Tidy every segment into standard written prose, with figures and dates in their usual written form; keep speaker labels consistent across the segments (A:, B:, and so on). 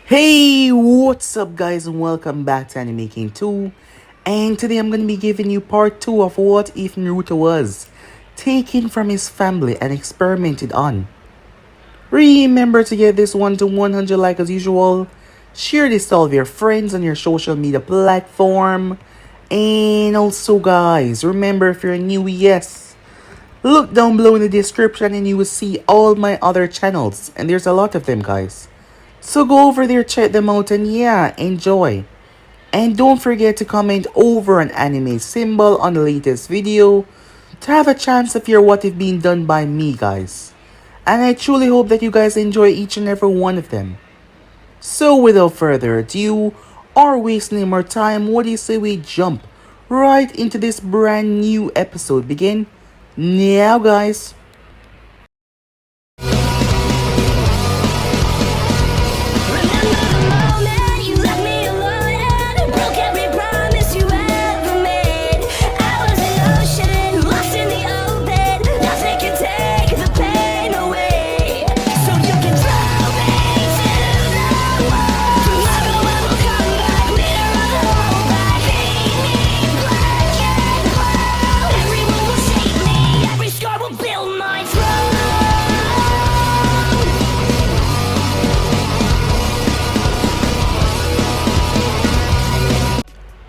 A: Hey, what's up guys and welcome back to Anime King 2. And today I'm going to be giving you part 2 of what if Naruto was taken from his family and experimented on. Remember to get this one to 100 like as usual. Share this to all of your friends on your social media platform. And also guys, remember if you're new, yes, look down below in the description and you will see all my other channels. And there's a lot of them guys. So go over there, check them out, and yeah, enjoy. And don't forget to comment over an anime symbol on the latest video to have a chance of hear what is being done by me, guys. And I truly hope that you guys enjoy each and every one of them. So without further ado, or wasting more time, what do you say we jump right into this brand new episode? Begin now, guys.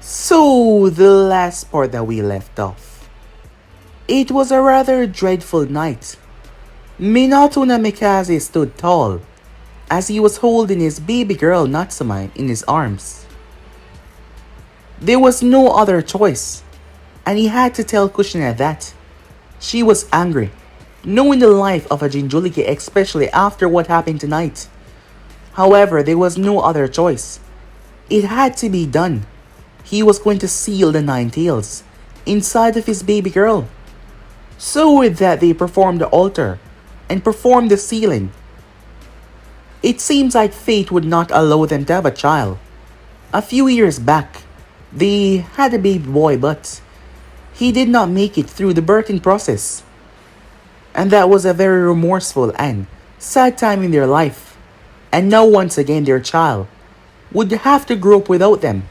A: So, the last part that we left off. It was a rather dreadful night. Minato Namikaze stood tall as he was holding his baby girl Natsume in his arms. There was no other choice, and he had to tell Kushina that. She was angry, knowing the life of a Jinchuriki, especially after what happened tonight. However, there was no other choice. It had to be done. He was going to seal the nine tails inside of his baby girl. So with that, they performed the altar and performed the sealing. It seems like fate would not allow them to have a child. A few years back, they had a baby boy, but he did not make it through the birthing process. And that was a very remorseful and sad time in their life. And now once again their child would have to grow up without them.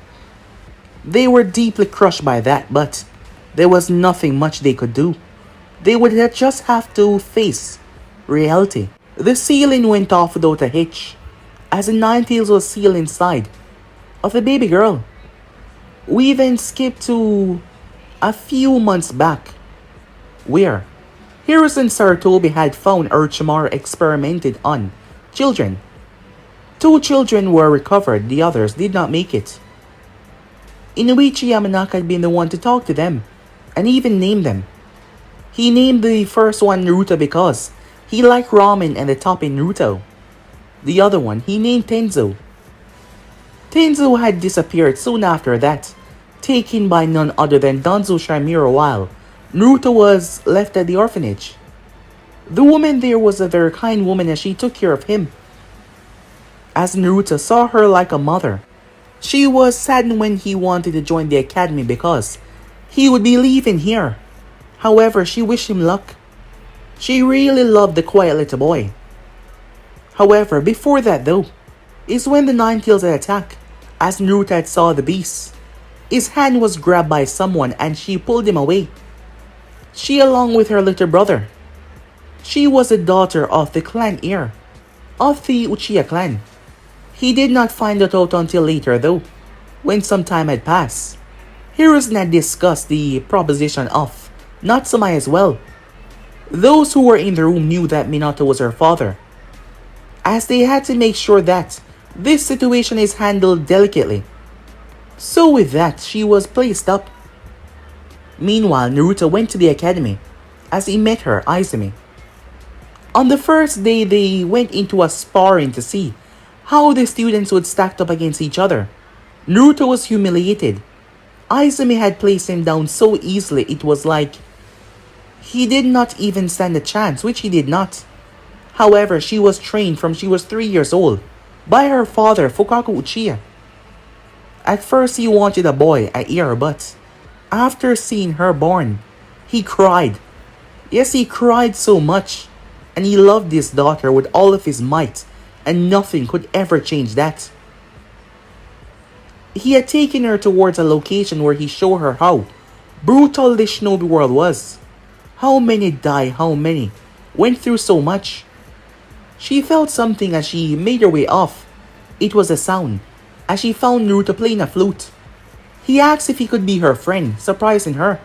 A: They were deeply crushed by that, but there was nothing much they could do. They would just have to face reality. The sealing went off without a hitch, as the nine tails was sealed inside of the baby girl. We then skipped to a few months back, where Hiruzen and Sarutobi had found Orochimaru experimented on children. 2 children were recovered, the others did not make it. Inoichi Yamanaka had been the one to talk to them, and even name them. He named the first one Naruto because he liked ramen and the top in Naruto. The other one he named Tenzo. Tenzo had disappeared soon after that, taken by none other than Danzo Shamiro while Naruto was left at the orphanage. The woman there was a very kind woman as she took care of him, as Naruto saw her like a mother. She was saddened when he wanted to join the academy because he would be leaving here. However, she wished him luck. She really loved the quiet little boy. However, before that though, is when the nine tails had attacked, as Naruto had saw the beast. His hand was grabbed by someone and she pulled him away. She along with her little brother. She was the daughter of the clan heir of the Uchiha clan. He did not find it out until later though, when some time had passed. Hiruzen had discussed the proposition of Natsume as well. Those who were in the room knew that Minato was her father, as they had to make sure that this situation is handled delicately. So with that, she was placed up. Meanwhile, Naruto went to the academy, as he met her, Izumi. On the first day, they went into a sparring to see how the students would stack up against each other. Naruto was humiliated. Izumi had placed him down so easily it was like he did not even stand a chance, which he did not. However, she was trained from she was 3 years old by her father, Fukaku Uchiha. At first he wanted a boy, a heir, but after seeing her born, he cried. Yes, he cried so much, and he loved his daughter with all of his might, and nothing could ever change that. He had taken her towards a location where he showed her how brutal the shinobi world was. How many died, how many went through so much. She felt something as she made her way off. It was a sound, as she found Naruto playing a flute. He asked if he could be her friend, surprising her,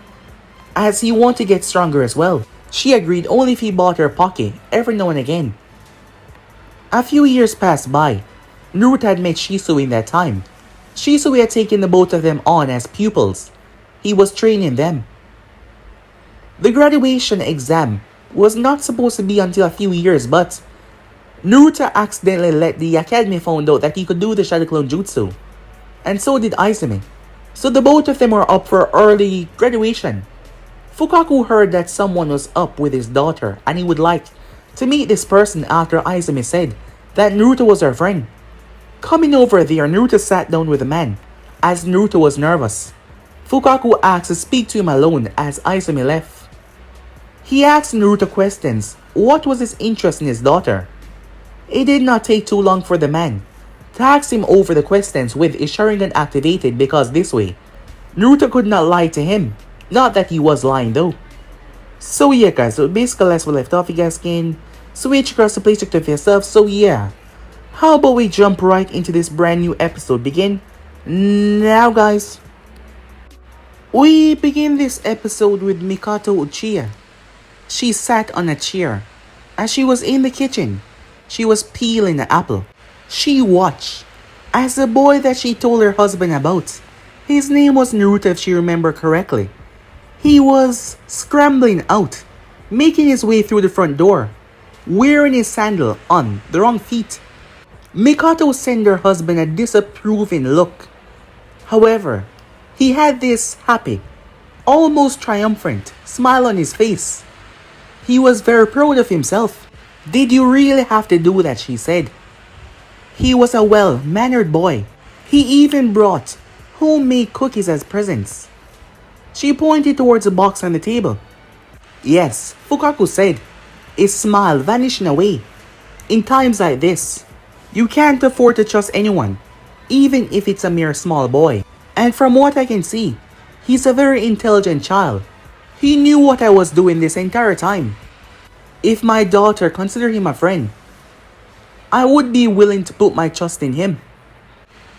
A: as he wanted to get stronger as well. She agreed only if he bought her poke every now and again. A few years passed by. Naruto had met Shisui in that time. Shisui had taken the both of them on as pupils. He was training them. The graduation exam was not supposed to be until a few years, but Naruto accidentally let the academy find out that he could do the Shadow Clone Jutsu. And so did Izumi. So the both of them were up for early graduation. Fukaku heard that someone was up with his daughter and he would like to meet this person after Izumi said that Naruto was her friend. Coming over there, Naruto sat down with the man, as Naruto was nervous. Fukaku asked to speak to him alone as Izumi left. He asked Naruto questions. What was his interest in his daughter? It did not take too long for the man to ask him over the questions with his Sharingan activated, because this way, Naruto could not lie to him. Not that he was lying though. So yeah guys, so basically as we left off, you guys can switch across the place to yourself. So yeah, how about we jump right into this brand new episode? Begin now guys. We begin this episode with Mikoto Uchiha. She sat on a chair as she was in the kitchen. She was peeling an apple. She watched as the boy that she told her husband about, his name was Naruto if she remembered correctly, he was scrambling out, making his way through the front door, wearing his sandal on the wrong feet. Mikoto sent her husband a disapproving look. However, he had this happy, almost triumphant smile on his face. He was very proud of himself. Did you really have to do that, she said. He was a well-mannered boy. He even brought homemade cookies as presents. She pointed towards a box on the table. Yes, Fukaku said, his smile vanishing away. In times like this, you can't afford to trust anyone, even if it's a mere small boy. And from what I can see, he's a very intelligent child. He knew what I was doing this entire time. If my daughter considered him a friend, I would be willing to put my trust in him.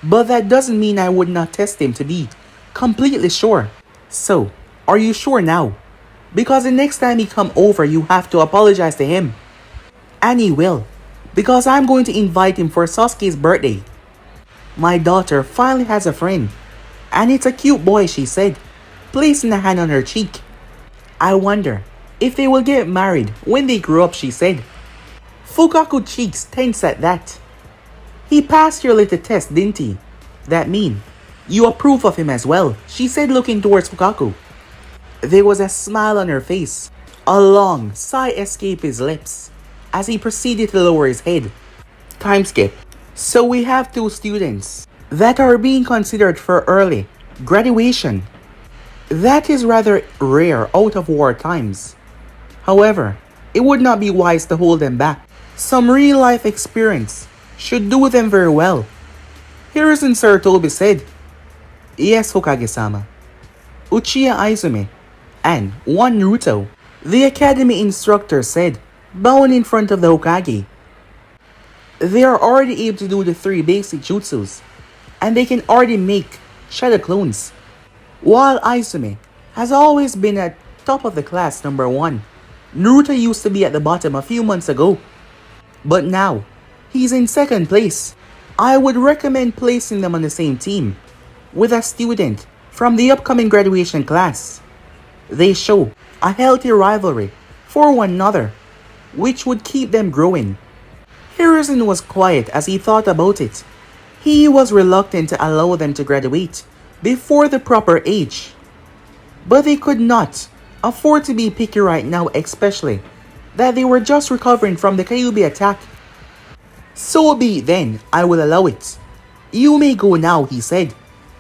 A: But that doesn't mean I would not test him to be completely sure. So, are you sure now? Because the next time he come over, you have to apologize to him. And he will. Because I'm going to invite him for Sasuke's birthday. My daughter finally has a friend. And it's a cute boy, she said, placing a hand on her cheek. I wonder if they will get married when they grow up, she said. Fukaku's cheeks tense at that. He passed your little test, didn't he? That mean you approve of him as well, she said, looking towards Fukaku. There was a smile on her face. A long sigh escaped his lips as he proceeded to lower his head. Time skip. So we have two students that are being considered for early graduation. That is rather rare out of war times. However, it would not be wise to hold them back. Some real life experience should do them very well. Hiruzen Sarutobi said, Yes, Hokage-sama. Uchiha Izumi and one Naruto, the academy instructor said, bowing in front of the Hokage. They are already able to do the 3 basic jutsus, and they can already make shadow clones. While Izumi has always been at top of the class, number 1, Naruto used to be at the bottom a few months ago. But now, he's in second place. I would recommend placing them on the same team with a student from the upcoming graduation class. They show a healthy rivalry for one another, which would keep them growing. Hiruzen was quiet as he thought about it. He was reluctant to allow them to graduate before the proper age. But they could not afford to be picky right now, especially that they were just recovering from the Kyuubi attack. So be it then, I will allow it. You may go now, he said,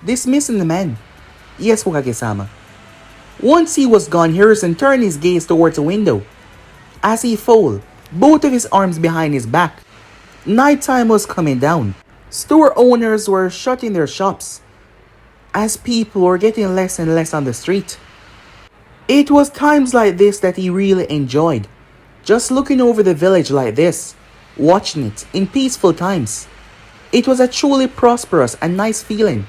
A: dismissing the man. Yes, Hokage-sama. Once he was gone, Hiruzen turned his gaze towards the window. As he folded both of his arms behind his back, nighttime was coming down. Store owners were shutting their shops. as people were getting less and less on the street. It was times like this that he really enjoyed. Just looking over the village like this, watching it in peaceful times. It was a truly prosperous and nice feeling.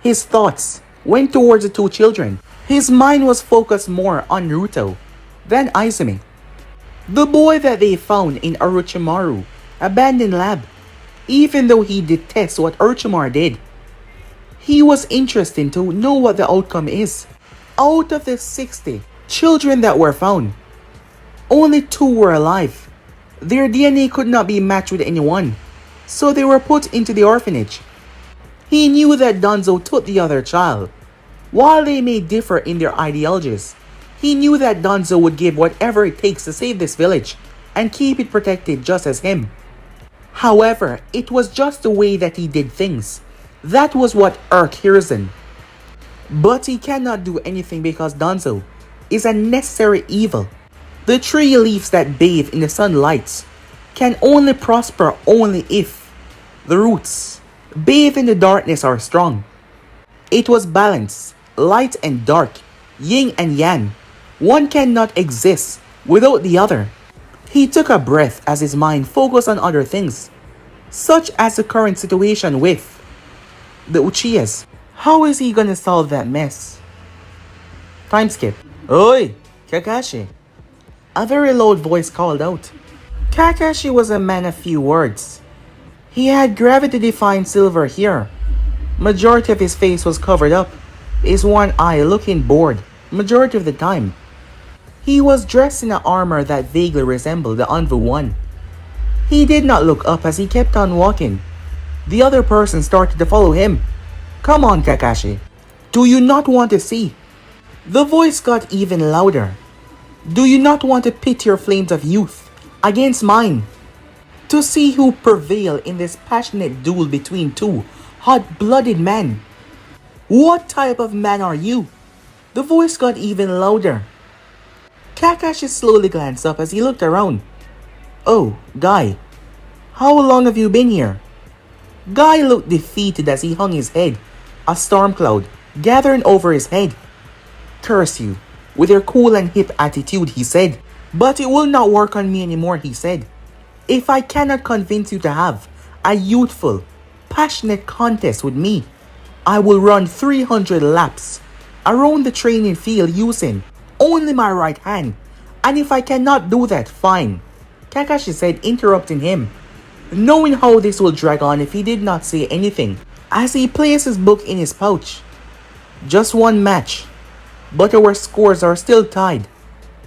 A: His thoughts went towards the two children. His mind was focused more on Naruto than Izumi, the boy that they found in Orochimaru's abandoned lab. Even though he detests what Orochimaru did, he was interested to know what the outcome is. Out of the 60 children that were found, only 2 were alive. Their DNA could not be matched with anyone, so they were put into the orphanage. He knew that Danzo took the other child. While they may differ in their ideologies, he knew that Danzo would give whatever it takes to save this village and keep it protected just as him. However, it was just the way that he did things. That was what irked Hiruzen. But he cannot do anything because Danzo is a necessary evil. The tree leaves that bathe in the sunlight can only prosper only if the roots bathe in the darkness are strong. It was balance, light and dark, yin and yang. One cannot exist without the other. He took a breath as his mind focused on other things, such as the current situation with the Uchihas. How is he gonna solve that mess? Time skip. Oi, Kakashi. A very loud voice called out. Kakashi was a man of few words. He had gravity-defying silver hair. Majority of his face was covered up, his one eye looking bored majority of the time. He was dressed in an armor that vaguely resembled the Anvu one. He did not look up as he kept on walking. The other person started to follow him. Come on, Kakashi. Do you not want to see? The voice got even louder. Do you not want to pit your flames of youth against mine? To see who prevail in this passionate duel between two hot-blooded men. What type of man are you? The voice got even louder. Kakashi slowly glanced up as he looked around. Oh, Guy. How long have you been here? Guy looked defeated as he hung his head, a storm cloud gathering over his head. Curse you, with your cool and hip attitude, he said. But it will not work on me anymore, he said. If I cannot convince you to have a youthful, passionate contest with me, I will run 300 laps around the training field using only my right hand. And if I cannot do that, fine, Kakashi said, interrupting him, knowing how this will drag on if he did not say anything, as he placed his book in his pouch. Just one match, but our scores are still tied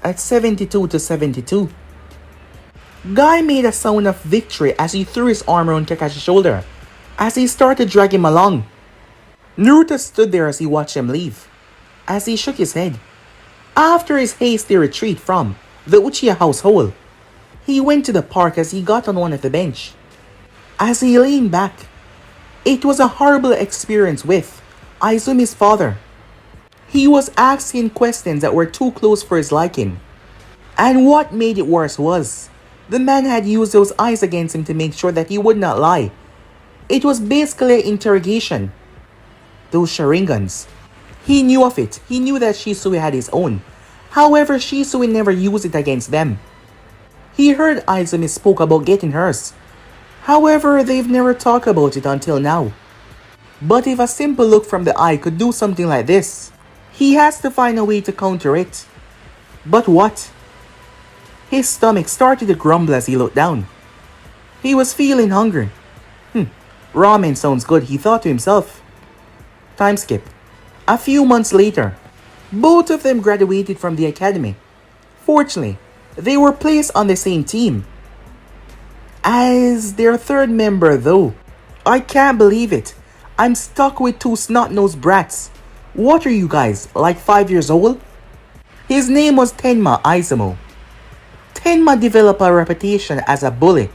A: at 72-72. Guy made a sound of victory as he threw his arm around Kakashi's shoulder, as he started dragging him along. Naruto stood there as he watched him leave, as he shook his head. After his hasty retreat from the Uchiha household, he went to the park as he got on one of the bench. As he leaned back, it was a horrible experience with Izumi's father. He was asking questions that were too close for his liking. And what made it worse was, the man had used those eyes against him to make sure that he would not lie. It was basically an interrogation. Those Sharingans. He knew of it. He knew that Shisui had his own. However, Shisui never used it against them. He heard Izumi spoke about getting hers. However, they've never talked about it until now. But if a simple look from the eye could do something like this, he has to find a way to counter it. But what? His stomach started to grumble as he looked down. He was feeling hungry. Ramen sounds good, he thought to himself. Time skip. A few months later, both of them graduated from the academy. Fortunately, they were placed on the same team as their third member though. I can't believe it. I'm stuck with two snot-nosed brats. What are you guys, like 5 years old? His name was Tenma Izumo. Tenma developed a reputation as a bully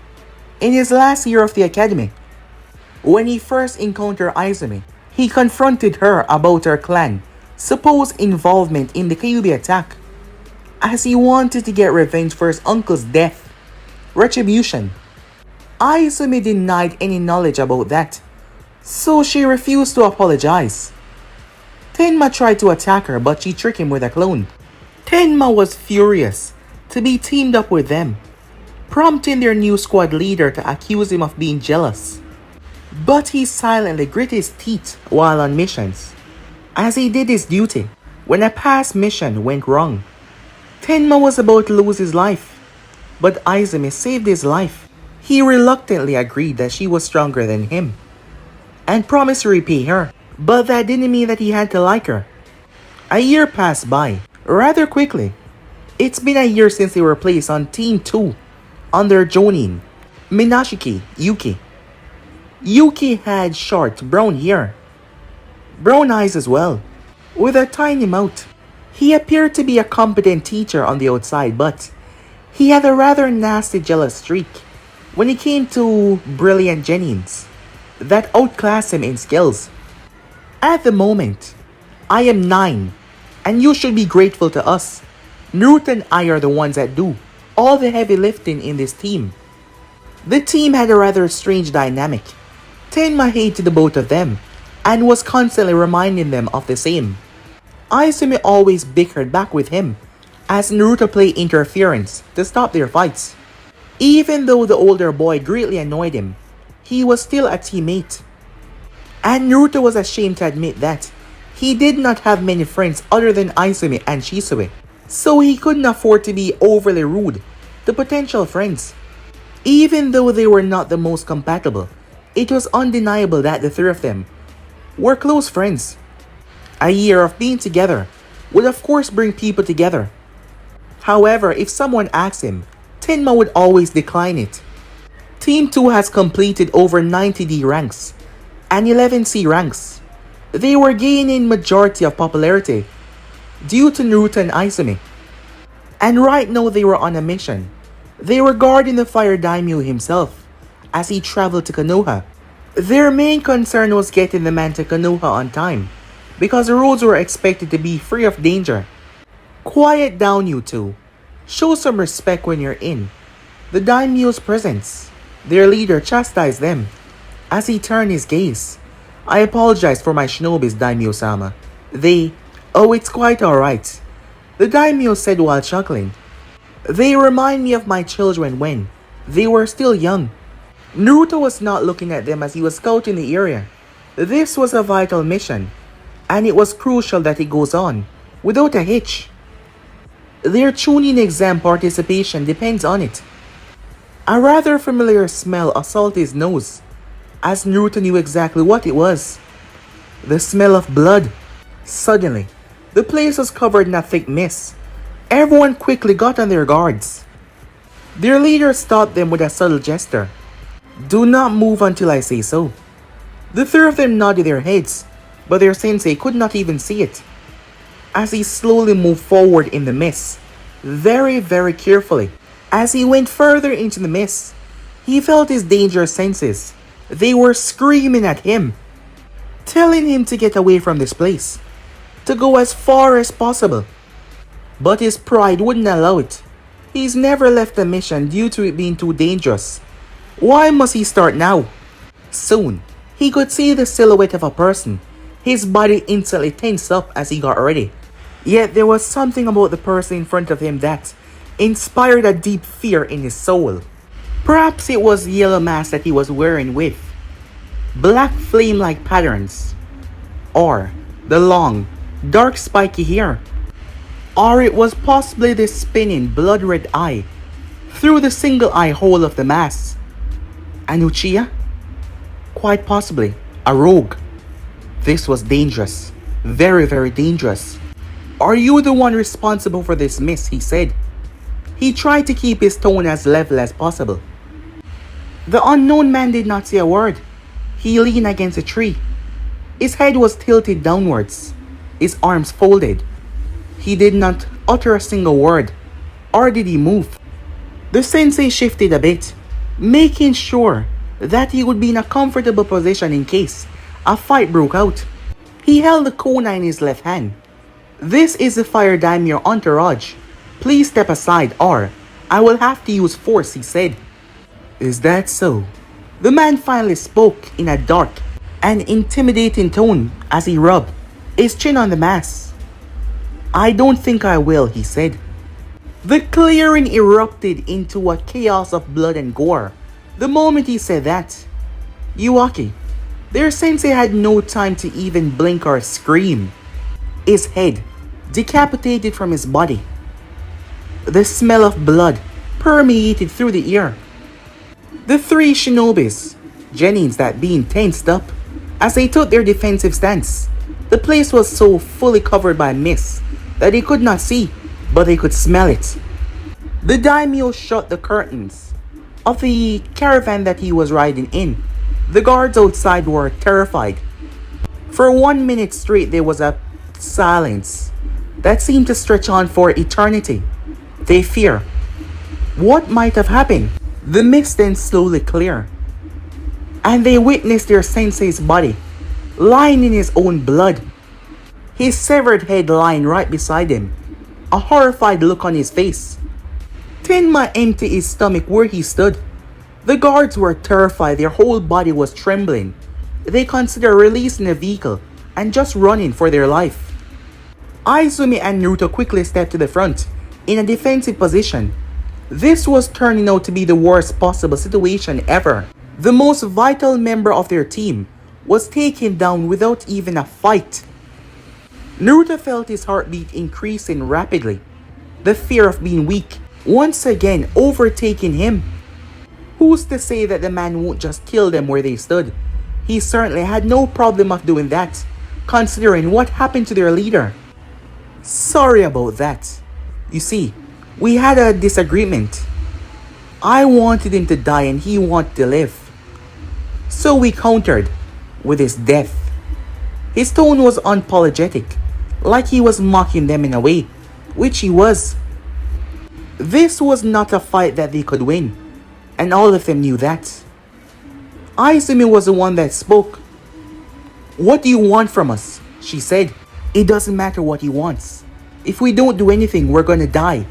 A: in his last year of the academy. When he first encountered Izumi, he confronted her about her clan's supposed involvement in the Kyuubi attack, as he wanted to get revenge for his uncle's death. Retribution. Izumi denied any knowledge about that, so she refused to apologize. Tenma tried to attack her, but she tricked him with a clone. Tenma was furious to be teamed up with them, prompting their new squad leader to accuse him of being jealous. But he silently grit his teeth while on missions, as he did his duty when a past mission went wrong. Tenma was about to lose his life, but Izumi saved his life. He reluctantly agreed that she was stronger than him, and promised to repay her, but that didn't mean that he had to like her. A year passed by, rather quickly. It's been a year since they were placed on Team 2 under Jonin, Minashiki Yuki. Yuki had short brown hair, brown eyes as well, with a tiny mouth. He appeared to be a competent teacher on the outside, but he had a rather nasty jealous streak when it came to brilliant genins that outclassed him in skills. At the moment, I am 9, and you should be grateful to us. Naruto and I are the ones that do all the heavy lifting in this team. The team had a rather strange dynamic. Tenma hated the both of them, and was constantly reminding them of the same. Izumi always bickered back with him, as Naruto played interference to stop their fights. Even though the older boy greatly annoyed him, he was still a teammate. And Naruto was ashamed to admit that he did not have many friends other than Izumi and Shisui, so he couldn't afford to be overly rude to potential friends. Even though they were not the most compatible, it was undeniable that the three of them were close friends. A year of being together would of course bring people together. However, if someone asked him, Tenma would always decline it. Team 2 has completed over 90 D ranks and 11 C ranks. They were gaining majority of popularity due to Naruto and Izumi. And right now they were on a mission. They were guarding the Fire Daimyo himself as he traveled to Konoha. Their main concern was getting the man to Konoha on time, because the roads were expected to be free of danger. Quiet down, you two. Show some respect when you're in the daimyo's presence. Their leader chastised them as he turned his gaze. I apologize for my shinobis, Daimyo-sama. Oh, it's quite alright, the daimyo said while chuckling. They remind me of my children when they were still young. Naruto was not looking at them as he was scouting the area. This was a vital mission, and it was crucial that it goes on without a hitch. Their Chunin exam participation depends on it. A rather familiar smell assaulted his nose, as Naruto knew exactly what it was. The smell of blood. Suddenly, the place was covered in a thick mist. Everyone quickly got on their guards. Their leader stopped them with a subtle gesture. Do not move until I say so. The three of them nodded their heads, but their sensei could not even see it. As he slowly moved forward in the mist, very carefully. As he went further into the mist, he felt his dangerous senses. They were screaming at him, telling him to get away from this place, to go as far as possible. But his pride wouldn't allow it. He's never left the mission due to it being too dangerous. Why must he start now? Soon, he could see the silhouette of a person. His body instantly tensed up as he got ready. Yet there was something about the person in front of him that inspired a deep fear in his soul. Perhaps it was the yellow mask that he was wearing with black flame-like patterns, or the long, dark spiky hair, or it was possibly the spinning blood-red eye through the single eye hole of the mask. An Uchiha? Quite possibly a rogue. This was dangerous, very dangerous. Are you the one responsible for this miss? He said. He tried to keep his tone as level as possible. The unknown man did not say a word. He leaned against a tree. His head was tilted downwards, his arms folded. He did not utter a single word, or did he move. The sensei shifted a bit, making sure that he would be in a comfortable position in case a fight broke out. He held the kunai in his left hand. This is the Fire Daimyo entourage. Please step aside or I will have to use force, he said. Is that so? The man finally spoke in a dark and intimidating tone as he rubbed his chin on the mass. "I don't think I will," he said. The clearing erupted into a chaos of blood and gore. The moment he said that, Yuaki, their sensei, had no time to even blink or scream. His head decapitated from his body. The smell of blood permeated through the air. The three shinobis, Genins that being tensed up as they took their defensive stance. The place was so fully covered by mist that they could not see, but they could smell it. The daimyo shut the curtains of the caravan that he was riding in. The guards outside were terrified. For 1 minute straight there was a silence that seemed to stretch on for eternity. They fear. What might have happened? The mist then slowly cleared, and they witnessed their sensei's body lying in his own blood. His severed head lying right beside him, a horrified look on his face. Tenma emptied his stomach where he stood. The guards were terrified, their whole body was trembling. They considered releasing the vehicle and just running for their life. Izumi and Naruto quickly stepped to the front in a defensive position. This was turning out to be the worst possible situation ever. The most vital member of their team was taken down without even a fight. Naruto felt his heartbeat increasing rapidly. The fear of being weak once again overtaking him. Who's to say that the man won't just kill them where they stood? He certainly had no problem of doing that, considering what happened to their leader. Sorry about that. You see, we had a disagreement. I wanted him to die and he wanted to live. So we countered with his death. His tone was unapologetic, like he was mocking them in a way, which he was. This was not a fight that they could win, and all of them knew that. Izumi was the one that spoke. "What do you want from us?" she said. "It doesn't matter what he wants. If we don't do anything, we're gonna die,"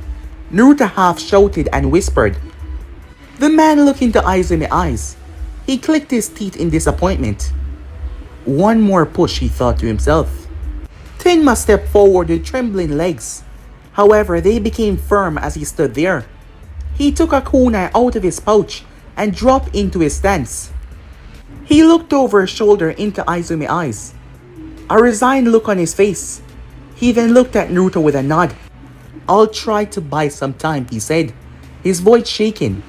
A: Naruto half shouted and whispered. The man looked into Izumi's eyes. He clicked his teeth in disappointment. One more push, he thought to himself. Tenma stepped forward with trembling legs. However, they became firm as he stood there. He took a kunai out of his pouch and dropped into his stance. He looked over his shoulder into Izumi's eyes, a resigned look on his face. He then looked at Naruto with a nod. "I'll try to buy some time," he said, his voice shaking.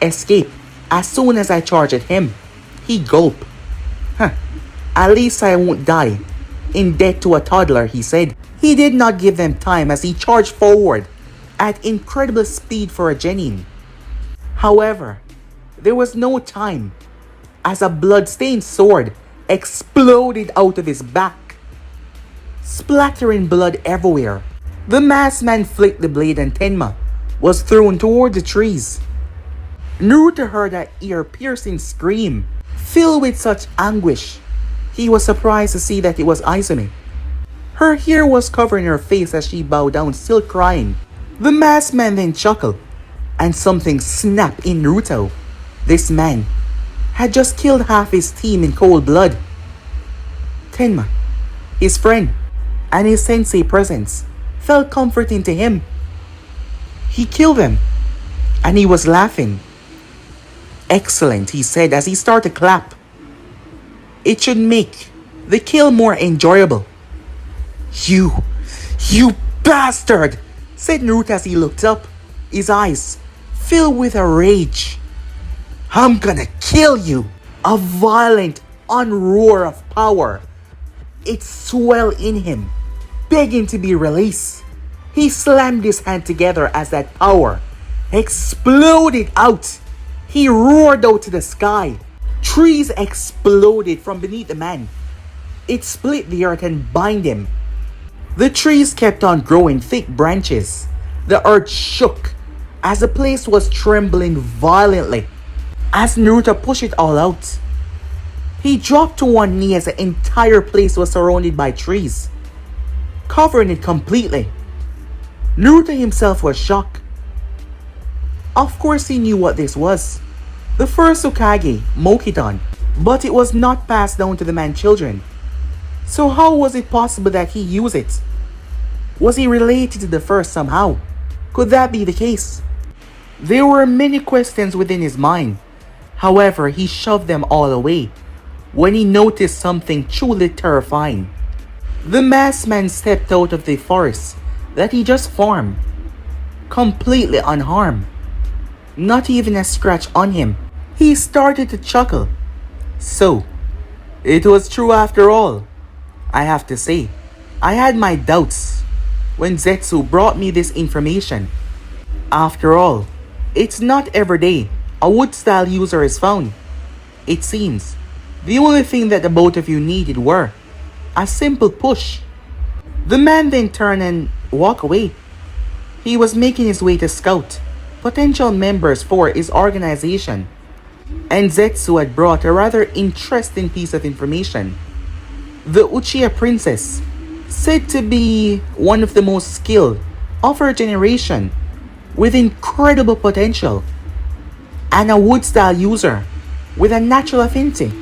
A: "Escape as soon as I charge at him." He gulped. "At least I won't die in debt to a toddler," he said. He did not give them time as he charged forward at incredible speed for a genin. However, there was no time as a blood-stained sword exploded out of his back, splattering blood everywhere. The masked man flicked the blade and Tenma was thrown toward the trees. Naruto heard an ear-piercing scream, filled with such anguish. He was surprised to see that it was Izumi. Her hair was covering her face as she bowed down, still crying. The masked man then chuckled, and something snapped in Naruto. This man had just killed half his team in cold blood. Tenma, his friend, and his sensei presence felt comforting to him. He killed them, and he was laughing. "Excellent," he said as he started to clap. "It should make the kill more enjoyable." You bastard!" said Naruto as he looked up, his eyes filled with a rage. "I'm gonna kill you!" A violent unroar of power. It swelled in him, begging to be released. He slammed his hand together as that power exploded out. He roared out to the sky. Trees exploded from beneath the man. It split the earth and bound him. The trees kept on growing thick branches. The earth shook as the place was trembling violently. As Naruto pushed it all out, he dropped to one knee as the entire place was surrounded by trees, covering it completely. Naruto himself was shocked. Of course he knew what this was. The first Hokage, Mokuton, but it was not passed down to the man children. So how was it possible that he used it? Was he related to the first somehow? Could that be the case? There were many questions within his mind. However, he shoved them all away when he noticed something truly terrifying. The masked man stepped out of the forest that he just formed, completely unharmed. Not even a scratch on him. He started to chuckle. So, it was true after all. I have to say, I had my doubts when Zetsu brought me this information. After all, it's not every day a wood-style user is found. It seems the only thing that the both of you needed were a simple push. The man then turned and walked away. He was making his way to scout potential members for his organization, and Zetsu had brought a rather interesting piece of information. The Uchiha princess, said to be one of the most skilled of her generation, with incredible potential, and a wood-style user with a natural affinity.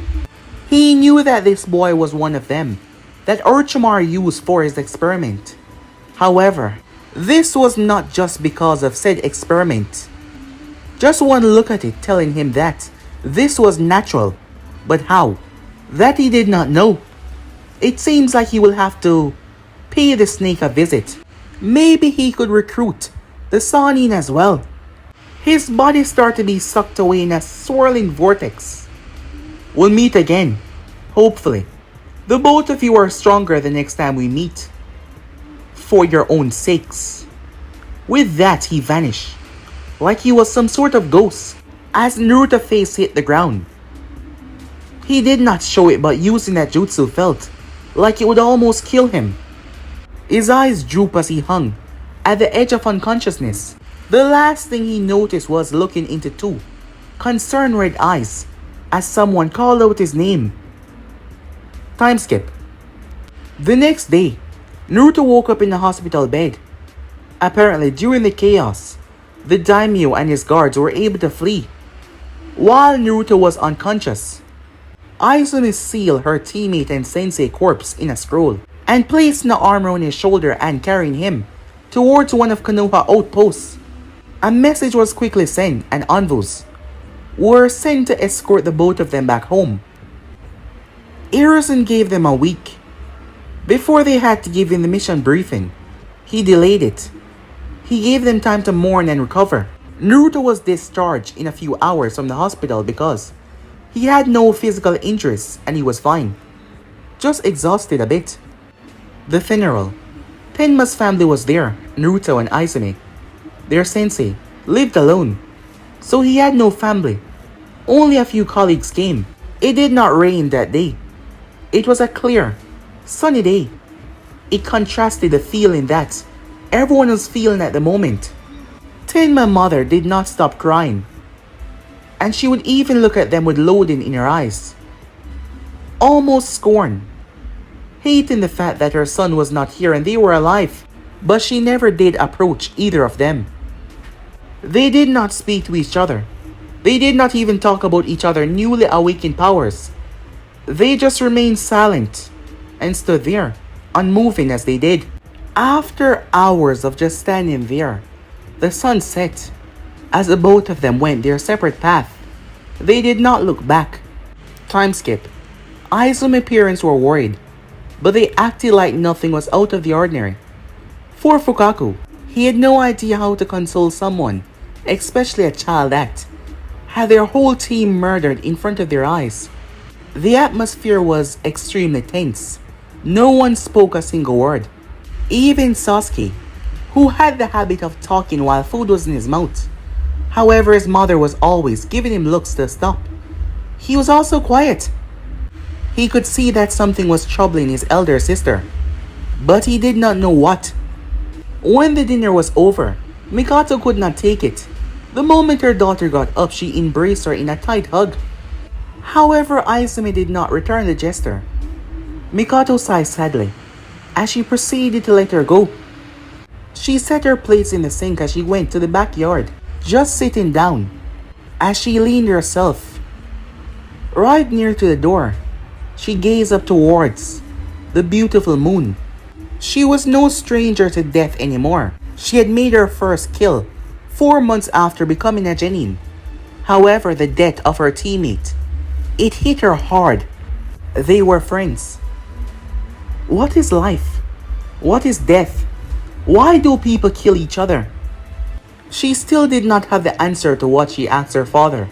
A: He knew that this boy was one of them that Orochimaru used for his experiment. However, this was not just because of said experiment. Just one look at it telling him that this was natural, but how? That he did not know. It seems like he will have to pay the snake a visit. Maybe he could recruit the Sannin as well. His body started to be sucked away in a swirling vortex. We'll meet again, hopefully. The both of you are stronger the next time we meet. For your own sakes. With that, he vanished, like he was some sort of ghost, as Naruto's face hit the ground. He did not show it, but using that jutsu felt like it would almost kill him. His eyes drooped as he hung at the edge of unconsciousness. The last thing he noticed was looking into two concerned red eyes as someone called out his name. Time skip. The next day, Naruto woke up in the hospital bed. Apparently, during the chaos, the daimyo and his guards were able to flee. While Naruto was unconscious, Izumi sealed her teammate and sensei corpse in a scroll and placed an arm around his shoulder and carrying him towards one of Konoha outposts. A message was quickly sent and envoys were sent to escort the both of them back home. Hiruzen gave them a week before they had to give him the mission briefing. He delayed it. He gave them time to mourn and recover. Naruto was discharged in a few hours from the hospital because he had no physical injuries and he was fine, just exhausted a bit. The funeral. Tenma's family was there, Naruto and Izumi. Their sensei lived alone, so he had no family. Only a few colleagues came. It did not rain that day. It was a clear, sunny day. It contrasted the feeling that everyone was feeling at the moment. Tenma's mother did not stop crying, and she would even look at them with loathing in her eyes. Almost scorn, hating the fact that her son was not here and they were alive, but she never did approach either of them. They did not speak to each other. They did not even talk about each other's newly awakened powers. They just remained silent and stood there, unmoving as they did. After hours of just standing there, the sun set as the both of them went their separate path. They did not look back. Time skip. Izumi's parents were worried, but they acted like nothing was out of the ordinary. For Fukaku, he had no idea how to console someone, especially a child that had their whole team murdered in front of their eyes. The atmosphere was extremely tense. No one spoke a single word. Even Sasuke, who had the habit of talking while food was in his mouth. However, his mother was always giving him looks to stop. He was also quiet. He could see that something was troubling his elder sister, but he did not know what. When the dinner was over, Mikato could not take it. The moment her daughter got up, she embraced her in a tight hug. However, Izumi did not return the gesture. Mikato sighed sadly as she proceeded to let her go. She set her plates in the sink as she went to the backyard, just sitting down. As she leaned herself right near to the door, she gazed up towards the beautiful moon. She was no stranger to death anymore. She had made her first kill 4 months after becoming a genin. However, the death of her teammate, it hit her hard. They were friends. What is life? What is death? Why do people kill each other? She still did not have the answer to what she asked her father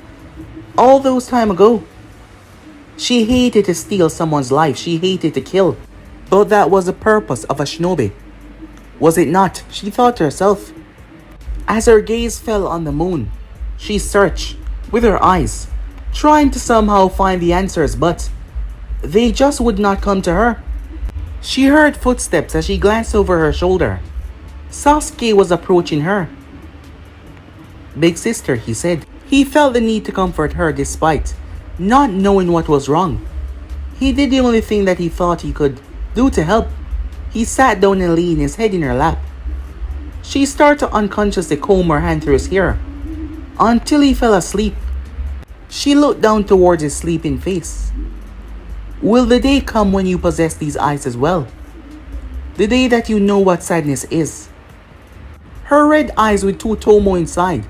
A: all those time ago. She hated to steal someone's life. She hated to kill. But that was the purpose of a shinobi. Was it not? She thought to herself. As her gaze fell on the moon, she searched with her eyes, trying to somehow find the answers, but they just would not come to her. She heard footsteps as she glanced over her shoulder. Sasuke was approaching her. "Big sister," he said. He felt the need to comfort her despite not knowing what was wrong. He did the only thing that he thought he could do to help. He sat down and leaned his head in her lap. She started to unconsciously comb her hand through his hair until he fell asleep. She looked down towards his sleeping face. Will the day come when you possess these eyes as well? The day that you know what sadness is. Her red eyes with two tomo inside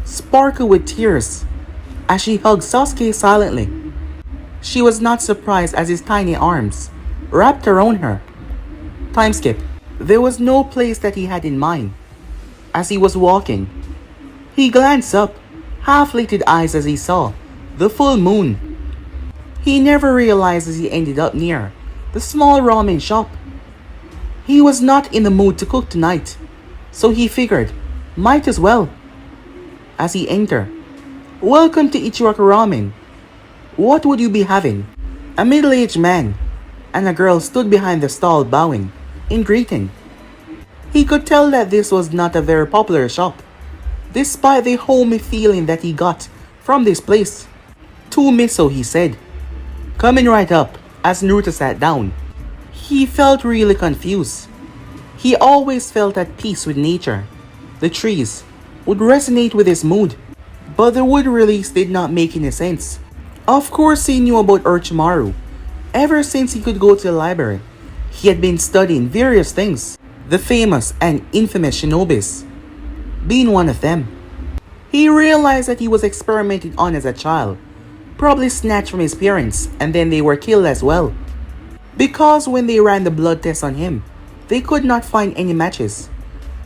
A: sparkled with tears as she hugged Sasuke silently. She was not surprised as his tiny arms wrapped around her. Time skip. There was no place that he had in mind. As he was walking, he glanced up, half-lighted eyes as he saw the full moon. He never realized as he ended up near the small ramen shop. He was not in the mood to cook tonight, so he figured, might as well. As he entered, "Welcome to Ichiraku Ramen. What would you be having?" A middle-aged man and a girl stood behind the stall bowing in greeting. He could tell that this was not a very popular shop, despite the homey feeling that he got from this place. "Two miso," he said, coming right up as Naruto sat down. He felt really confused. He always felt at peace with nature. The trees would resonate with his mood, but the wood release did not make any sense. Of course he knew about Orochimaru. Ever since he could go to the library, he had been studying various things, the famous and infamous shinobis being one of them. He realized that he was experimented on as a child, probably snatched from his parents, and then they were killed as well. Because when they ran the blood test on him, they could not find any matches.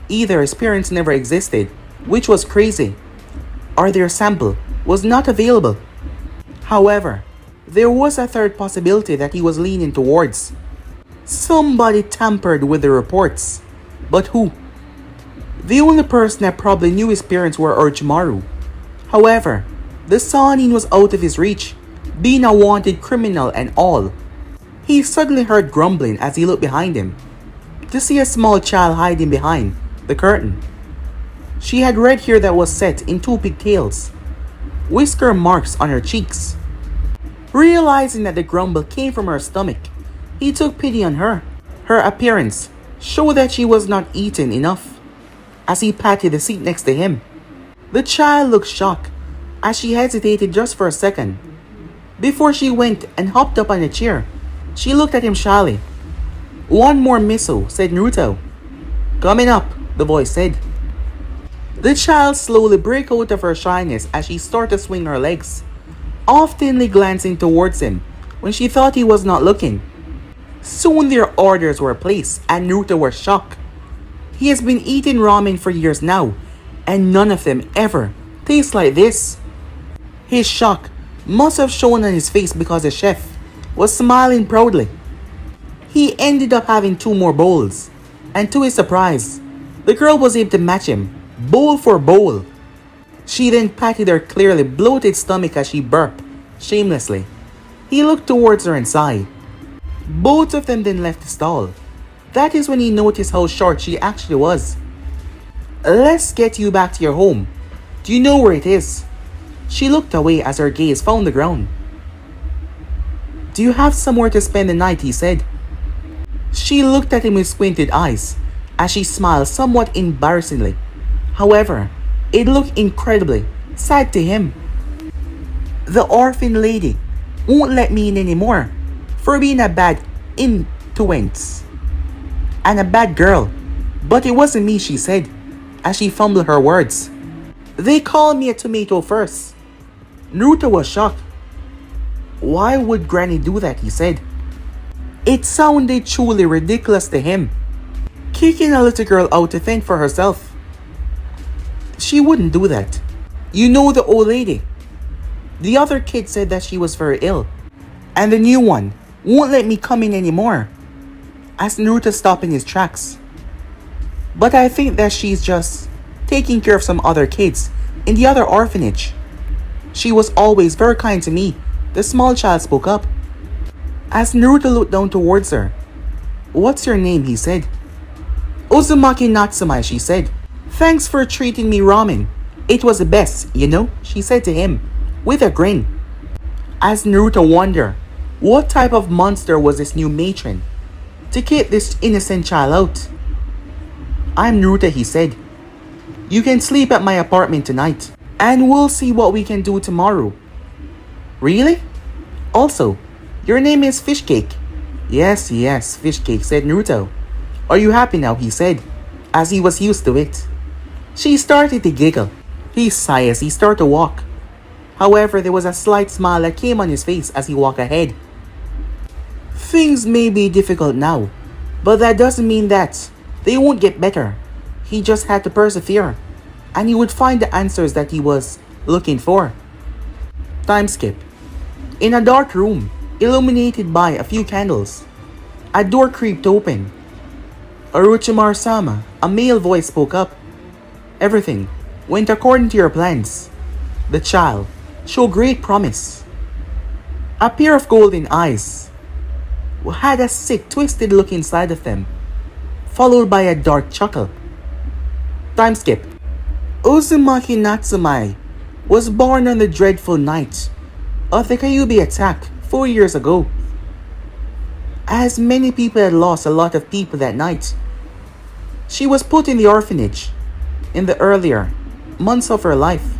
A: Either his parents never existed, which was crazy, or their sample was not available. However, there was a third possibility that he was leaning towards. Somebody tampered with the reports. But who? The only person that probably knew his parents were Orochimaru. However, the Sannin was out of his reach, being a wanted criminal and all. He suddenly heard grumbling as he looked behind him, to see a small child hiding behind the curtain. She had red hair that was set in two pigtails, whisker marks on her cheeks. Realizing that the grumble came from her stomach, he took pity on her. Her appearance showed that she was not eaten enough. As he patted the seat next to him, the child looked shocked as she hesitated just for a second. Before she went and hopped up on a chair, she looked at him shyly. "One more miso," said Naruto. "Coming up," the voice said. The child slowly broke out of her shyness as she started to swing her legs, oftenly glancing towards him when she thought he was not looking. Soon their orders were placed and Naruto was shocked. He has been eating ramen for years now, and none of them ever taste like this. His shock must have shown on his face because the chef was smiling proudly. He ended up having 2 more bowls, and to his surprise, the girl was able to match him, bowl for bowl. She then patted her clearly bloated stomach as she burped shamelessly. He looked towards her and sighed. Both of them then left the stall. That is when he noticed how short she actually was. "Let's get you back to your home. Do you know where it is?" She looked away as her gaze found the ground. "Do you have somewhere to spend the night?" he said. She looked at him with squinted eyes as she smiled somewhat embarrassingly. However, it looked incredibly sad to him. "The orphan lady won't let me in anymore for being a bad twins. And a bad girl. But it wasn't me, she said, as she fumbled her words. They called me a tomato first. Naruto was shocked. Why would Granny do that, he said. It sounded truly ridiculous to him. Kicking a little girl out to fend for herself. She wouldn't do that. You know the old lady. The other kid said that she was very ill. And the new one won't let me come in anymore. As Naruto stopped in his tracks. But I think that she's just taking care of some other kids in the other orphanage. She was always very kind to me, the small child spoke up. As Naruto looked down towards her. What's your name, he said. Uzumaki Natsume, she said. Thanks for treating me ramen. It was the best, you know, she said to him, with a grin. As Naruto wondered, what type of monster was this new matron to keep this innocent child out? I'm Naruto, he said. You can sleep at my apartment tonight, and we'll see what we can do tomorrow. Really? Also, your name is Fishcake. Yes, Fishcake, said Naruto. Are you happy now, he said, as he was used to it. She started to giggle. He sighed as he started to walk. However, there was a slight smile that came on his face as he walked ahead. Things may be difficult now, but that doesn't mean that they won't get better. He just had to persevere, and he would find the answers that he was looking for. Time skip. In a dark room, illuminated by a few candles, a door creaked open. Orochimaru-sama, a male voice spoke up. Everything went according to your plans. The child showed great promise. A pair of golden eyes had a sick, twisted look inside of them, followed by a dark chuckle. Time skip. Uzumaki Natsume was born on the dreadful night of the Kyuubi attack 4 years ago. As many people had lost a lot of people that night, she was put in the orphanage in the earlier months of her life.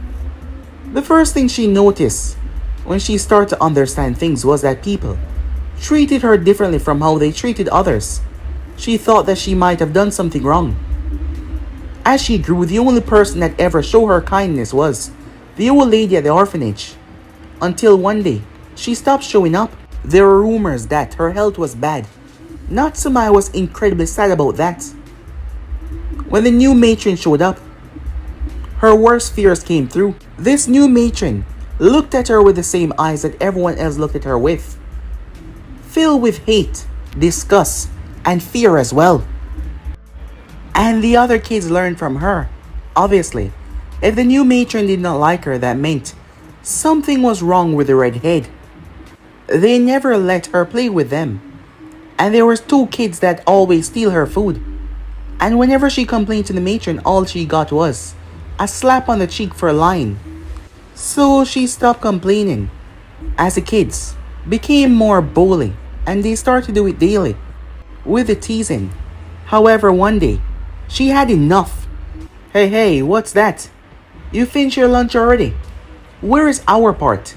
A: The first thing she noticed when she started to understand things was that people treated her differently from how they treated others. She thought that she might have done something wrong. As she grew, the only person that ever showed her kindness was the old lady at the orphanage. Until one day, she stopped showing up. There were rumors that her health was bad. Natsume was incredibly sad about that. When the new matron showed up, her worst fears came true. This new matron looked at her with the same eyes that everyone else looked at her with, filled with hate, disgust, and fear as well. And the other kids learned from her. Obviously, if the new matron did not like her, that meant something was wrong with the redhead. They never let her play with them. And there were 2 kids that always steal her food. And whenever she complained to the matron, all she got was a slap on the cheek for lying. So she stopped complaining. As the kids became more bully, and they started to do it daily, with the teasing. However, one day, she had enough. Hey, what's that? You finished your lunch already? Where is our part?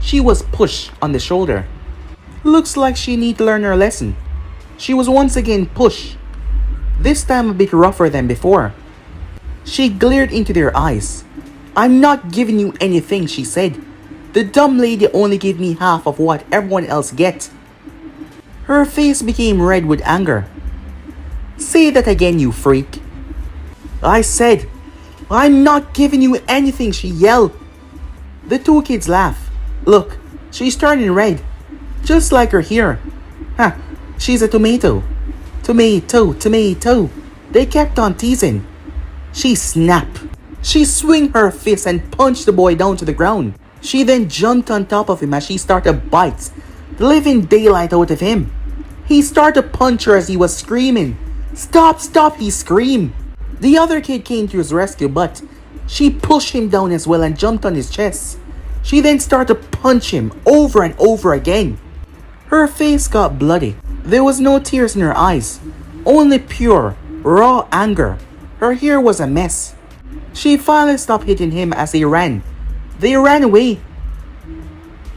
A: She was pushed on the shoulder. Looks like she need to learn her lesson. She was once again pushed, this time a bit rougher than before. She glared into their eyes. I'm not giving you anything, she said. The dumb lady only gave me half of what everyone else gets. Her face became red with anger. Say that again, you freak. I said, I'm not giving you anything, she yelled. The 2 kids laughed. Look, she's turning red, just like her hair. She's a tomato. Tomato. They kept on teasing. She snapped. She swung her fist and punched the boy down to the ground. She then jumped on top of him as she started to bite the living daylight out of him. He started to punch her as he was screaming. Stop, he screamed. The other kid came to his rescue, but she pushed him down as well and jumped on his chest. She then started to punch him over and over again. Her face got bloody. There was no tears in her eyes, only pure, raw anger. Her hair was a mess. She finally stopped hitting him as they ran. They ran away.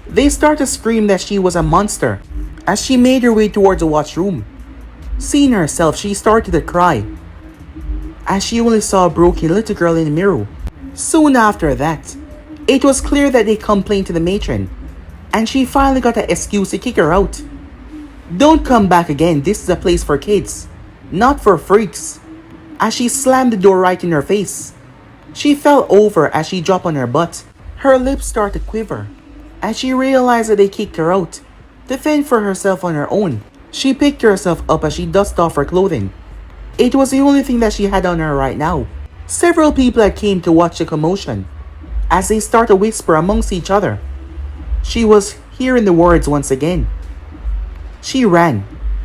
A: They started to scream that she was a monster as she made her way towards the washroom. Seeing herself, she started to cry, as she only saw a broken little girl in the mirror. Soon after that, it was clear that they complained to the matron, and she finally got an excuse to kick her out. "Don't come back again, this is a place for kids, not for freaks," as she slammed the door right in her face. She fell over as she dropped on her butt. Her lips started to quiver, and she realized that they kicked her out. To fend for herself on her own, she picked herself up as she dusted off her clothing. It was the only thing that she had on her right now. Several people had came to watch the commotion, as they started to whisper amongst each other. She was hearing the words once again. She ran.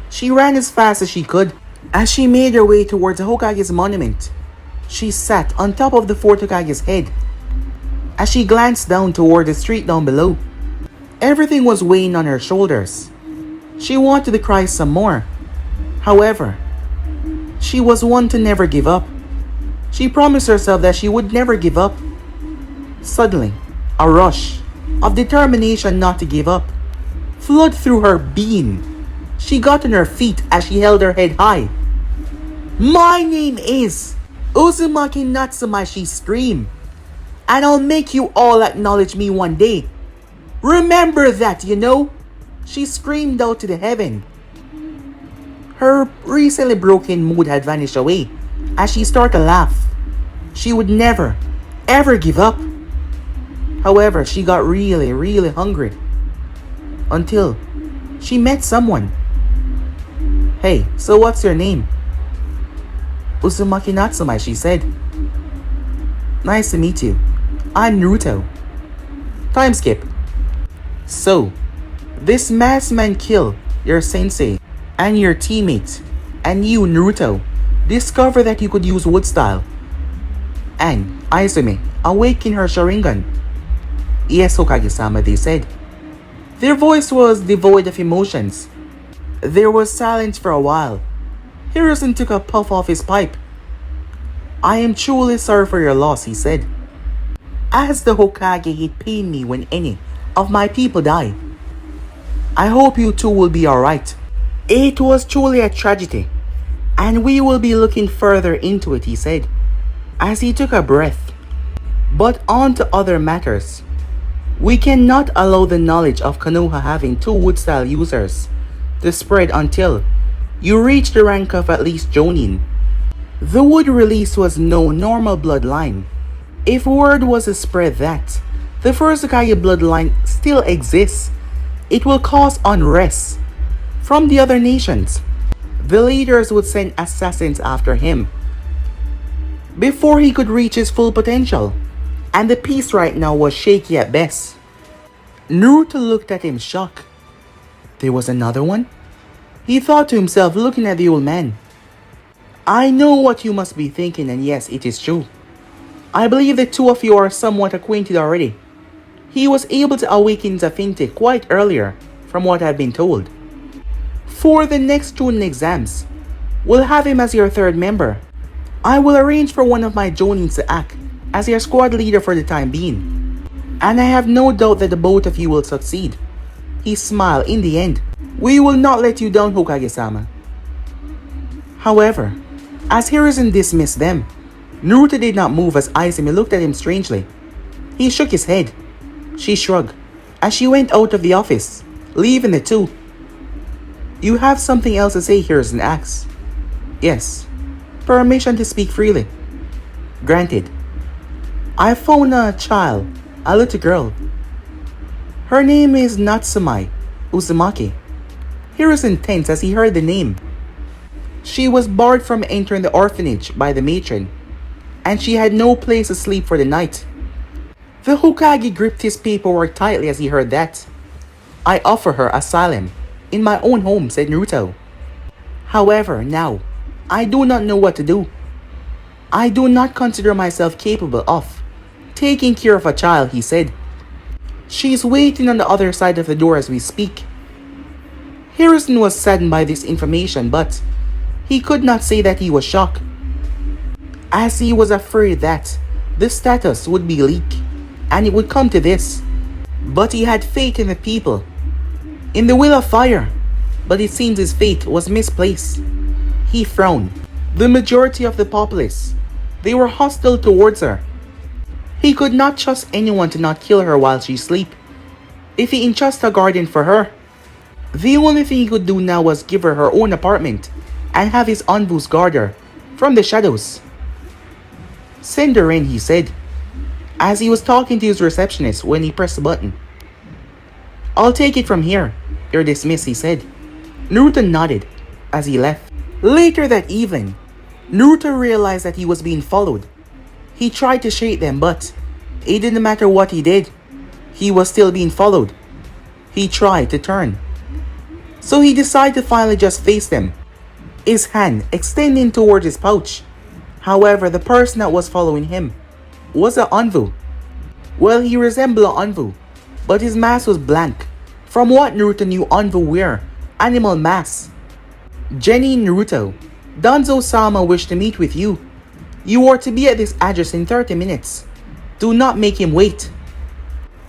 A: She ran as fast as she could. As she made her way towards the Hokage's monument, she sat on top of the fourth Hokage's head. As she glanced down toward the street down below, everything was weighing on her shoulders. She wanted to cry some more. However, she was one to never give up. She promised herself that she would never give up. Suddenly, a rush of determination not to give up flooded through her being. She got on her feet as she held her head high. "My name is Uzumaki Natsume," she screamed, "and I'll make you all acknowledge me one day. Remember that, you know?" She screamed out to the heaven. Her recently broken mood had vanished away as she started to laugh. She would never, ever give up. However, she got really hungry until she met someone. "Hey, so what's your name?" "Uzumaki Natsume," she said. "Nice to meet you. I'm Naruto." Time skip. So, this masked man killed your sensei and your teammate, and you, Naruto, discovered that you could use wood style. And Izumi awakened her Sharingan. "Yes, Hokage-sama," they said. Their voice was devoid of emotions. There was silence for a while. Hiruzen took a puff off his pipe. "I am truly sorry for your loss," he said. "As the Hokage, it pained me when any of my people die. I hope you two will be alright. It was truly a tragedy, and we will be looking further into it," he said, as he took a breath. "But on to other matters. We cannot allow the knowledge of Konoha having two wood style users to spread until you reach the rank of at least Jonin. The wood release was no normal bloodline. If word was to spread that the first Hokage bloodline still exists, it will cause unrest from the other nations. The leaders would send assassins after him before he could reach his full potential, and the peace right now was shaky at best." Naruto looked at him shocked. There was another one? He thought to himself, looking at the old man. "I know what you must be thinking, and yes, it is true. I believe the two of you are somewhat acquainted already. He was able to awaken Zafinti quite earlier, from what I've been told. For the next Chunin exams, we'll have him as your third member. I will arrange for one of my Jonins to act as your squad leader for the time being, and I have no doubt that the both of you will succeed." He smiled. "In the end, we will not let you down, Hokage-sama." However, as Hiruzen dismissed them, Naruto did not move as Izumi looked at him strangely. He shook his head. She shrugged as she went out of the office, leaving the two. "You have something else to say?" Hiruzen asked. "Yes. Permission to speak freely." "Granted. I found a child, a little girl. Her name is Natsume Uzumaki." Hiruzen tensed as he heard the name. She was barred from entering the orphanage by the matron, and she had no place to sleep for the night. The Hokage gripped his paperwork tightly as he heard that. "I offer her asylum in my own home," said Naruto. "However, now, I do not know what to do. I do not consider myself capable of taking care of a child," he said. "She's waiting on the other side of the door as we speak." Hiruzen was saddened by this information, but he could not say that he was shocked, as he was afraid that the status would be leaked, and it would come to this. But he had faith in the people, in the will of fire, but it seems his faith was misplaced. He frowned. The majority of the populace, they were hostile towards her. He could not trust anyone to not kill her while she sleep. If he entrusted a guardian for her, the only thing he could do now was give her her own apartment and have his envoys guard her from the shadows. Send her in, he said, as he was talking to his receptionist when he pressed the button. I'll take it from here. You're dismissed, he said. Naruto nodded as he left. Later that evening, Naruto realized that he was being followed. He tried to shake them, but it didn't matter what he did. He was still being followed. He tried to turn. So he decided to finally just face them, his hand extending towards his pouch. However, the person that was following him was an envoy. Well, he resembled an envoy, but his mask was blank. From what Naruto knew, envoy wear animal masks. Jenny Naruto, Danzo-sama wished to meet with you. You are to be at this address in 30 minutes. Do not make him wait.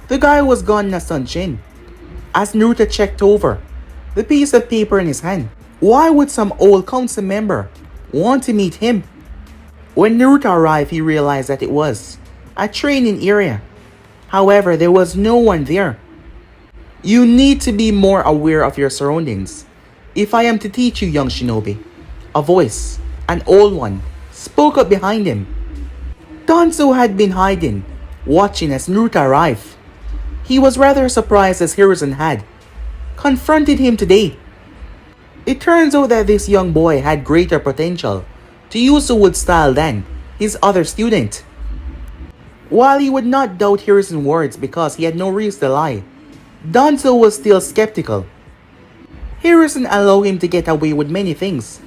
A: The guy was gone in a sunshine. As Naruto checked over the piece of paper in his hand, why would some old council member want to meet him? When Naruto arrived, he realized that it was a training area. However, there was no one there. You need to be more aware of your surroundings. If I am to teach you, young shinobi, a voice, an old one, spoke up behind him. Danzo had been hiding, watching as Naruto arrived. He was rather surprised as Hiruzen had confronted him today. It turns out that this young boy had greater potential to use the wood style than his other student. While he would not doubt Hiruzen's words because he had no reason to lie, Danzo was still skeptical. Hiruzen allowed him to get away with many things,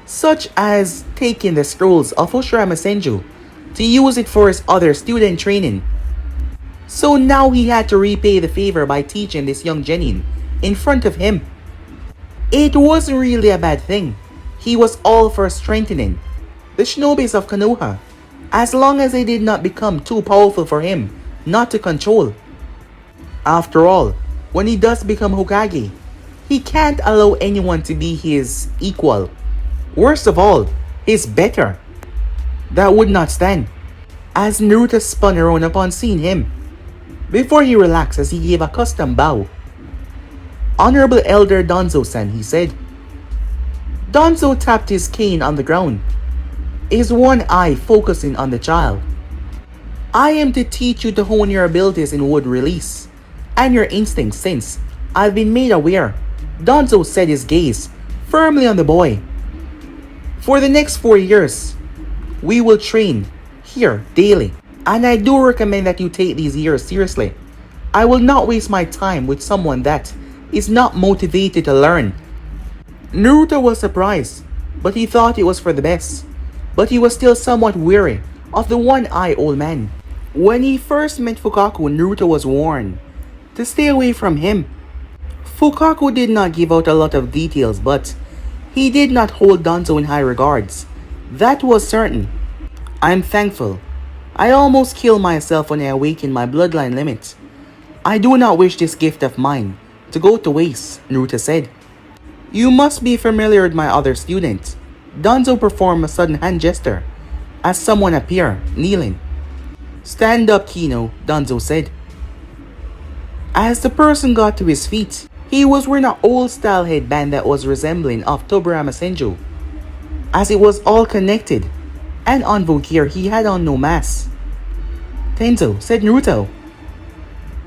A: such as taking the scrolls of Ushirama Senju to use it for his other student training. So now he had to repay the favor by teaching this young genin in front of him. It wasn't really a bad thing. He was all for strengthening the shinobis of Konoha, as long as they did not become too powerful for him not to control. After all, when he does become Hokage, he can't allow anyone to be his equal. Worst of all, his better. That would not stand, as Naruto spun around upon seeing him, before he relaxed as he gave a custom bow. Honorable Elder Danzo-san, he said. Danzo tapped his cane on the ground, his one eye focusing on the child. I am to teach you to hone your abilities in wood release and your instincts since I've been made aware. Danzo set his gaze firmly on the boy. For the next 4 years, we will train here daily, and I do recommend that you take these years seriously. I will not waste my time with someone that is not motivated to learn. Naruto was surprised, but he thought it was for the best. But he was still somewhat weary of the one-eyed old man. When he first met Fukaku, Naruto was warned to stay away from him. Fukaku did not give out a lot of details, but he did not hold Danzo in high regards. That was certain. I am thankful. I almost killed myself when I awakened my bloodline limit. I do not wish this gift of mine to go to waste, Naruto said. You must be familiar with my other student. Danzo performed a sudden hand gesture as someone appeared, kneeling. Stand up, Kino, Danzo said. As the person got to his feet, he was wearing an old-style headband that was resembling of Tobirama Senju. As it was all connected, and on gear he had on no mask. Tenzo, said Naruto,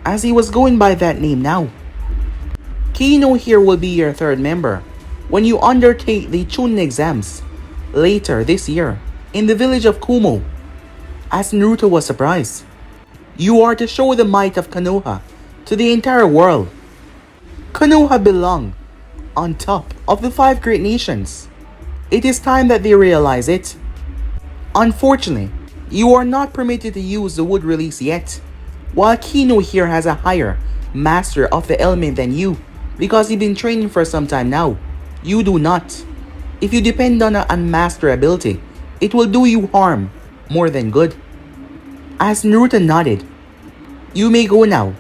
A: as he was going by that name now. Kino here will be your third member when you undertake the Chunin exams later this year in the village of Kumo. As Naruto was surprised, you are to show the might of Konoha to the entire world. Konoha belong on top of the 5 great nations. It is time that they realize it. Unfortunately, you are not permitted to use the wood release yet, while Kino here has a higher master of the element than you because he's been training for some time now. You do not. If you depend on an unmastered ability, it will do you harm more than good. As Naruto nodded, you may go now.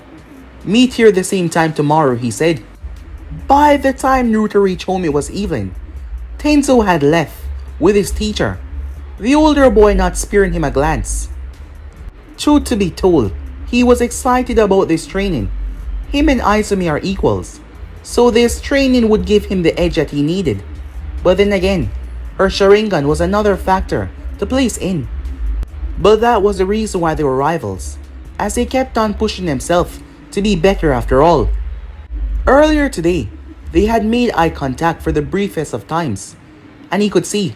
A: Meet here the same time tomorrow, he said. By the time Naruto reached home, it was evening. Tenzo had left, with his teacher, the older boy not sparing him a glance. Truth to be told, he was excited about this training. Him and Izumi are equals, so this training would give him the edge that he needed. But then again, her Sharingan was another factor to place in. But that was the reason why they were rivals, as they kept on pushing themselves to be better after all. Earlier today, they had made eye contact for the briefest of times, and he could see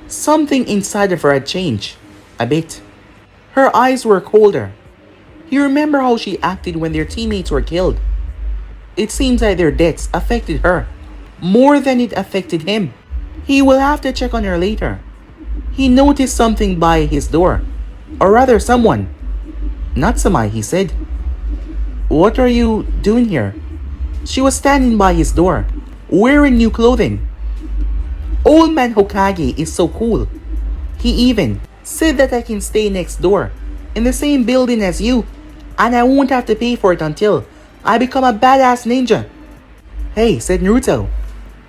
A: something inside of her had changed a bit. Her eyes were colder. He remembered how she acted when their teammates were killed. It seems like their deaths affected her more than it affected him. He will have to check on her later. He noticed something by his door, or rather someone. Natsumai, he said. What are you doing here? She was standing by his door, wearing new clothing. Old man Hokage is so cool. He even said that I can stay next door, in the same building as you, and I won't have to pay for it until I become a badass ninja. Hey, said Naruto.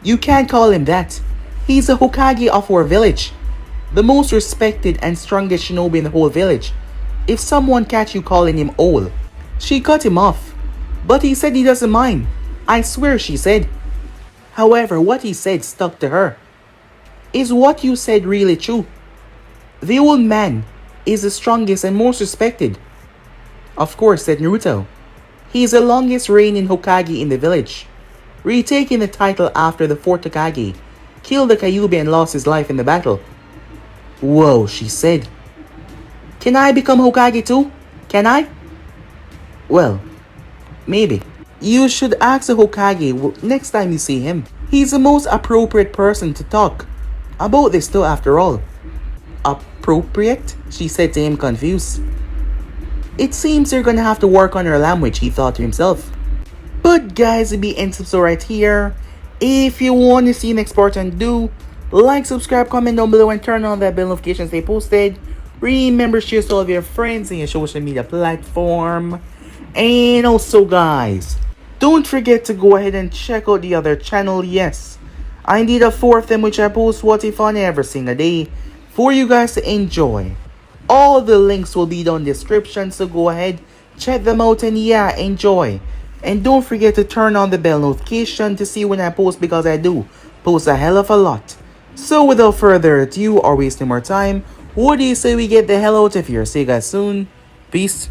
A: You can't call him that. He's the Hokage of our village, the most respected and strongest shinobi in the whole village. If someone catch you calling him old. She cut him off, but he said he doesn't mind. I swear, she said. However, what he said stuck to her. Is what you said really true? The old man is the strongest and most respected. Of course, said Naruto. He is the longest reigning Hokage in the village, retaking the title after the fourth Hokage killed the Kyuubi and lost his life in the battle. Whoa, she said. Can I become Hokage too? Can I? Well, maybe. You should ask the Hokage next time you see him. He's the most appropriate person to talk about this too, after all. Appropriate? She said to him, confused. It seems you're gonna have to work on your language, he thought to himself. But guys, it'll be end so right here. If you want to see next part, and do like, subscribe, comment down below, and turn on that bell notifications they posted. Remember, share to all of your friends and your social media platform. And also guys, don't forget to go ahead and check out the other channel. Yes, I indeed have 4 of them, which I post what if on every single day for you guys to enjoy. All the links will be down in the description, so go ahead, check them out, and yeah, enjoy. And don't forget to turn on the bell notification to see when I post, because I do post a hell of a lot. So without further ado or wasting more time, what do you say we get the hell out of here? See you guys soon. Peace.